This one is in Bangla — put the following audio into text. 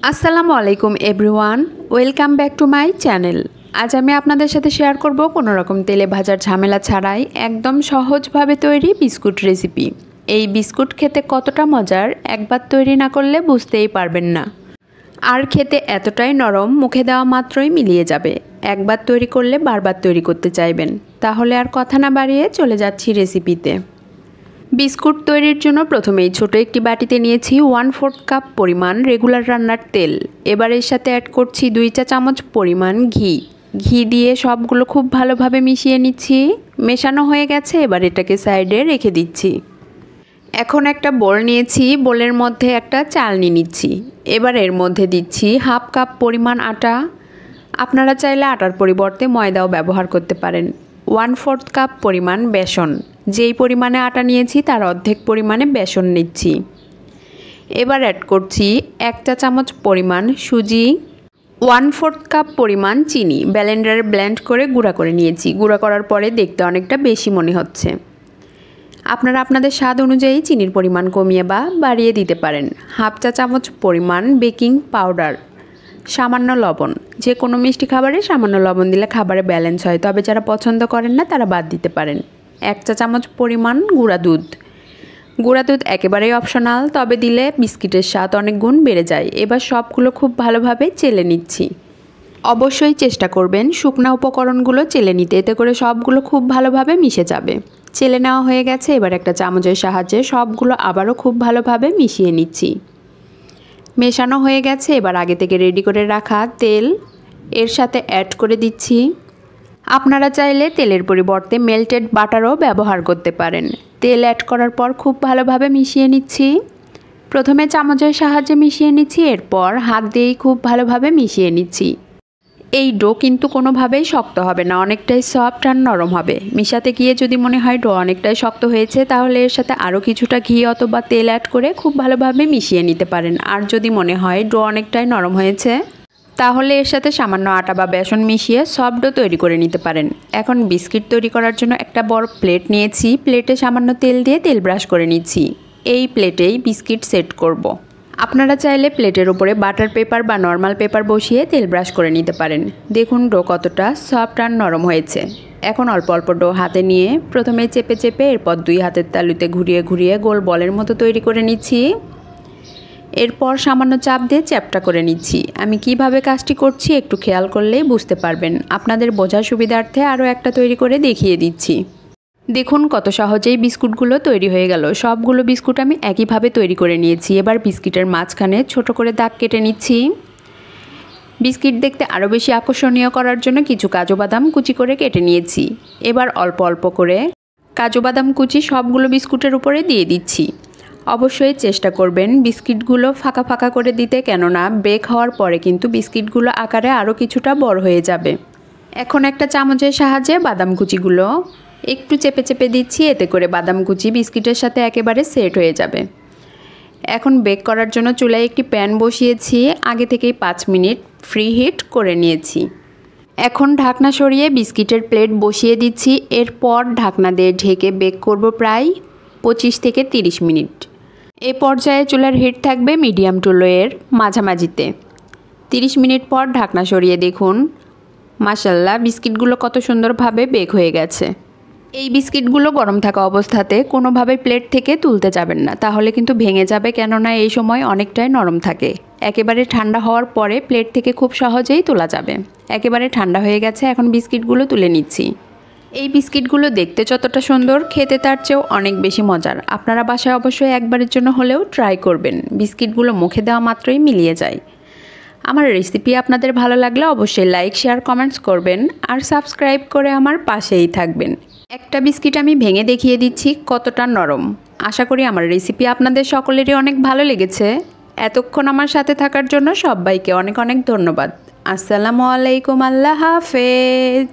আসসালামু আলাইকুম everyone, welcome back to my channel. আজ আমি আপনাদের সাথে শেয়ার করব কোনো রকম তেলে ভাজার ঝামেলা ছাড়াই একদম সহজভাবে তৈরি বিস্কুট রেসিপি। এই বিস্কুট খেতে কতটা মজার একবার তৈরি না করলে বুঝতেই পারবেন না। আর খেতে এতটাই নরম, মুখে দেওয়া মাত্রই মিলিয়ে যাবে। একবার তৈরি করলে বারবার তৈরি করতে চাইবেন। তাহলে আর কথা না বাড়িয়ে চলে যাচ্ছি রেসিপিতে। বিস্কুট তৈরির জন্য প্রথমেই ছোট একটি বাটিতে নিয়েছি 1/4 কাপ পরিমাণ রেগুলার রান্নার তেল। এবার এর সাথে অ্যাড করছি 2 চা চামচ পরিমাণ ঘি দিয়ে সবগুলো খুব ভালোভাবে মিশিয়ে নিচ্ছি। মেশানো হয়ে গেছে, এবার এটাকে সাইডে রেখে দিচ্ছি। এখন একটা বোল নিয়েছি, বোলের মধ্যে একটা চালনি নিচ্ছি। এবার এর মধ্যে দিচ্ছি 1/2 কাপ পরিমাণ আটা। আপনারা চাইলে আটার পরিবর্তে ময়দাও ব্যবহার করতে পারেন। 1/4 কাপ পরিমাণ বেসন। যেই পরিমাণে আটা নিয়েছি তার অর্ধেক পরিমাণে বেসন নিচ্ছি। এবার অ্যাড করছি 1 চা চামচ পরিমাণ সুজি, 1/4 কাপ পরিমাণ চিনি। ব্লেন্ডারে ব্লেন্ড করে গুঁড়া করে নিয়েছি। গুঁড়া করার পরে দেখতে অনেকটা বেশি মনে হচ্ছে। আপনারা আপনাদের স্বাদ অনুযায়ী চিনির পরিমাণ কমিয়ে বা বাড়িয়ে দিতে পারেন। 1/2 চা চামচ পরিমাণ বেকিং পাউডার, সামান্য লবণ। যে কোনো মিষ্টি খাবারে সামান্য লবণ দিলে খাবারে ব্যালেন্স হয়, তবে যারা পছন্দ করেন না তারা বাদ দিতে পারেন। 1 চা চামচ পরিমাণ গুঁড়া দুধ। গুঁড়া দুধ একেবারেই অপশনাল, তবে দিলে বিস্কিটের স্বাদ অনেক গুণ বেড়ে যায়। এবার সবগুলো খুব ভালোভাবে চেলে নিচ্ছি। অবশ্যই চেষ্টা করবেন শুকনা উপকরণগুলো চেলে নিতে, এতে করে সবগুলো খুব ভালোভাবে মিশে যাবে। চেলে নেওয়া হয়ে গেছে, এবার একটা চামচের সাহায্যে সবগুলো আবারও খুব ভালোভাবে মিশিয়ে নিচ্ছি। মেশানো হয়ে গেছে, এবার আগে থেকে রেডি করে রাখা তেল এর সাথে অ্যাড করে দিচ্ছি। আপনারা চাইলে তেলের পরিবর্তে মেল্টেড বাটারও ব্যবহার করতে পারেন। তেল অ্যাড করার পর খুব ভালোভাবে মিশিয়ে নিচ্ছি। প্রথমে চামচের সাহায্যে মিশিয়ে নিচ্ছি, এরপর হাত দিয়েই খুব ভালোভাবে মিশিয়ে নিচ্ছি। এই ডো কিন্তু কোনোভাবেই শক্ত হবে না, অনেকটাই সফট আর নরম হবে। মিশাতে গিয়ে যদি মনে হয় ডো অনেকটাই শক্ত হয়েছে, তাহলে এর সাথে আরও কিছুটা ঘি অথবা তেল অ্যাড করে খুব ভালোভাবে মিশিয়ে নিতে পারেন। আর যদি মনে হয় ডো অনেকটাই নরম হয়েছে, তাহলে এর সাথে সামান্য আটা বা বেসন মিশিয়ে সফট ডো তৈরি করে নিতে পারেন। এখন বিস্কিট তৈরি করার জন্য একটা বড় প্লেট নিয়েছি। প্লেটে সামান্য তেল দিয়ে তেল ব্রাশ করে নিচ্ছি। এই প্লেটেই বিস্কিট সেট করব। আপনারা চাইলে প্লেটের উপরে বাটার পেপার বা নর্মাল পেপার বসিয়ে তেল ব্রাশ করে নিতে পারেন। দেখুন ডো কতটা সফট আর নরম হয়েছে। এখন অল্প অল্প ডো হাতে নিয়ে প্রথমে চেপে চেপে এরপর 2 হাতের তালুতে ঘুরিয়ে ঘুরিয়ে গোল বলের মতো তৈরি করে নিচ্ছি। এরপর সামান্য চাপ দিয়ে চ্যাপটা করে নিচ্ছি। আমি কিভাবে কাজটি করছি একটু খেয়াল করলেই বুঝতে পারবেন। আপনাদের বোঝার সুবিধার্থে আরও একটা তৈরি করে দেখিয়ে দিচ্ছি। দেখুন কত সহজেই বিস্কুটগুলো তৈরি হয়ে গেল। সবগুলো বিস্কুট আমি একইভাবে তৈরি করে নিয়েছি। এবার বিস্কিটের মাঝখানে ছোট করে দাগ কেটে নিচ্ছি। বিস্কিট দেখতে আরও বেশি আকর্ষণীয় করার জন্য কিছু কাজু বাদাম কুচি করে কেটে নিয়েছি। এবার অল্প অল্প করে কাজু বাদাম কুচি সবগুলো বিস্কুটের উপরে দিয়ে দিচ্ছি। অবশ্যই চেষ্টা করবেন বিস্কিটগুলো ফাঁকা ফাঁকা করে দিতে, কেননা বেক হওয়ার পরে কিন্তু বিস্কিটগুলো আকারে আরও কিছুটা বড় হয়ে যাবে। এখন একটা চামচের সাহায্যে বাদাম কুচিগুলো একটু চেপে চেপে দিচ্ছি, এতে করে বাদাম কুচি বিস্কিটের সাথে একেবারে সেট হয়ে যাবে। এখন বেক করার জন্য চুলায় একটি প্যান বসিয়েছি। আগে থেকেই 5 মিনিট ফ্রি হিট করে নিয়েছি। এখন ঢাকনা সরিয়ে বিস্কিটের প্লেট বসিয়ে দিচ্ছি। এরপর ঢাকনা দিয়ে ঢেকে বেক করব প্রায় 25 থেকে 30 মিনিট। এ পর্যায়ে চুলার হিট থাকবে মিডিয়াম টু লোয়ের মাঝামাঝিতে। 30 মিনিট পর ঢাকনা সরিয়ে দেখুন, মাশাআল্লাহ বিস্কিটগুলো কত সুন্দরভাবে বেক হয়ে গেছে। এই বিস্কিটগুলো গরম থাকা অবস্থাতে কোনোভাবে প্লেট থেকে তুলতে যাবেন না, তাহলে কিন্তু ভেঙে যাবে, কেননা এই সময় অনেকটাই নরম থাকে। একেবারে ঠান্ডা হওয়ার পরে প্লেট থেকে খুব সহজেই তোলা যাবে। একেবারে ঠান্ডা হয়ে গেছে, এখন বিস্কিটগুলো তুলে নিচ্ছি। এই বিস্কিটগুলো দেখতে যতটা সুন্দর, খেতে তার চেয়েও অনেক বেশি মজার। আপনারা বাসায় অবশ্যই একবারের জন্য হলেও ট্রাই করবেন। বিস্কিটগুলো মুখে দেওয়া মাত্রই মিলিয়ে যায়। আমার রেসিপি আপনাদের ভালো লাগলে অবশ্যই লাইক শেয়ার কমেন্টস করবেন আর সাবস্ক্রাইব করে আমার পাশেই থাকবেন। একটা বিস্কিট আমি ভেঙে দেখিয়ে দিচ্ছি কতটা নরম। আশা করি আমার রেসিপি আপনাদের সকলেরই অনেক ভালো লেগেছে। এতক্ষণ আমার সাথে থাকার জন্য সবাইকে অনেক অনেক ধন্যবাদ। আসসালামু আলাইকুম, আল্লাহ হাফেজ।